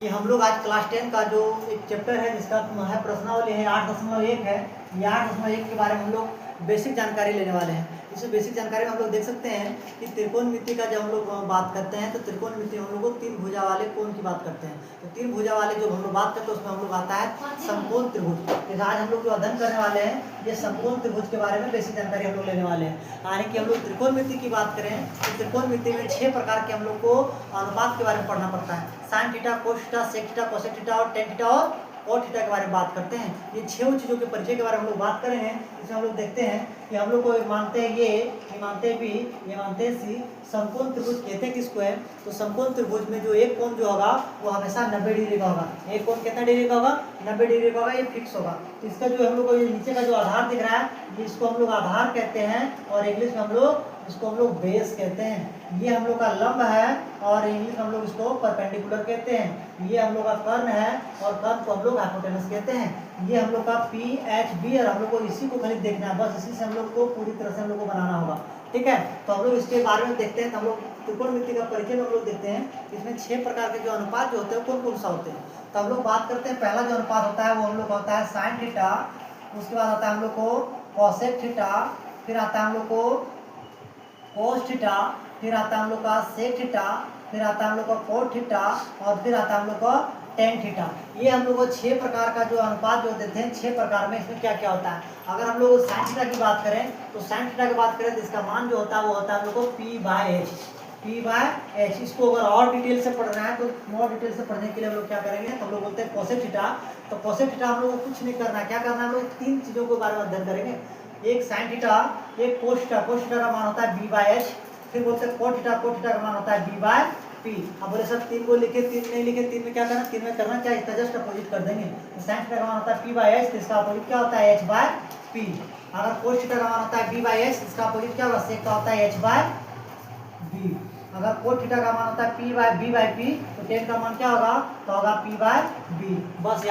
कि हम लोग आज क्लास 10 का जो एक चैप्टर है जिसका है प्रश्नावली है 8.1 है। ये 8.1 के बारे में हम लोग बेसिक जानकारी लेने वाले हैं। इस बेसिक जानकारी में हम लोग देख सकते हैं कि त्रिकोणमिति का जब हम लोग बात करते हैं तो त्रिकोणमिति हम लोग को तीन भुजा वाले कोण की बात करते हैं। तो तीन भुजा वाले जो हम लोग बात करते हैं उसमें हम लोग आता है समकोण त्रिभुज। तो आज हम लोग जो अध्ययन करने वाले हैं ये समकोण त्रिभुज के बारे में बेसिक जानकारी हम लोग लेने वाले हैं। यानी कि हम लोग त्रिकोणमिति की बात करें तो त्रिकोणमिति में 6 प्रकार के हम लोग को अनुपात के बारे में पढ़ना पड़ता है। Sine theta, cos theta, sec theta, cosec theta और टेन थीटा और कॉट थीटा के बारे में बात करते हैं। ये 6 चीज़ों के परिचय के बारे में हम लोग बात करेंगे। इसमें हम लोग देखते हैं कि हम लोग को मानते हैं ये मानते हैं बी, ये मानते हैं सी। समकोण त्रिभुज कहते हैं किसको है? तो समकोण त्रिभुज में जो एक कोण जो होगा वो हमेशा 90 डिग्री का होगा। एक कोण कितना डिग्री का होगा? 90 डिग्री का होगा, ये फिक्स होगा। तो इसका जो हम लोग को नीचे का जो आधार दिख रहा है इसको हम लोग आधार कहते हैं और इंग्लिश में हम लोग इसको हम लोग बेस कहते हैं। ये हम लोग का लंब है और इंग्लिश में हम लोग इसको परपेंडिकुलर कहते हैं। ये हम लोग का कर्ण है और कर्ण को हम लोग हाइपोटेनस कहते हैं। ये हम लोग का पी एच बी और हम लोग को इसी को खाली देखना है, बस इसी से हम लोग को पूरी तरह से हम लोग को बनाना होगा। ठीक है, तो हम लोग इसके बारे में देखते हैं। तो हम लोग त्रिकोणमिति का परिचय में हम लोग देखते हैं। इसमें 6 प्रकार के जो अनुपात जो होते हैं कौन कौन सा होते हैं। तो हम लोग बात करते हैं पहला जो अनुपात होता है वो हम लोग का होता है साइन थीटा। उसके बाद आता है हम लोग को कोसेक थीटा, फिर आता है हम लोग को कोस थीटा, फिर आता है हम लोग का सेक थीटा, फिर आता है हम लोग का कोट थीटा और फिर आता है हम लोग का टेन थीटा। ये हम लोग को 6 प्रकार का जो अनुपात जो देते हैं 6 प्रकार में इसमें क्या क्या होता है। अगर हम लोग साइन थीटा की बात करें तो साइन थीटा की बात करें तो इसका मान जो होता है वो होता है हम लोग को P/H। इसको अगर और डिटेल से पढ़ना है तो और डिटेल से पढ़ने के लिए हम लोग क्या करेंगे, हम लोग बोलते हैं कोसेक थीटा। तो कोसेक थीटा हम लोग को कुछ नहीं करना है, क्या करना है, हम लोग 3 चीज़ों के बारे में अध्ययन करेंगे। एक साइन थीटा, एक कोस थीटा का मान होता है B/H, फिर बोलते हैं कोट थीटा का मान होता है B/P। अब बोले सर 3 को लिखे, 3 नहीं लिखे, 3 में क्या करना, 3 में करना क्या, इसका जस्ट अपोजिट कर देंगे। तो साइन थीटा का मान होता है P/H, तो इसका अपोजिट क्या होता है H/P। अगर कोस थीटा का मान होता है B/H, इसका अपोजिट क्या होगा, सेक का होता है H/B। अगर कोट थीटा का मान होता है B/P, तो टेन का मान क्या होगा, तो होगा P/B। बस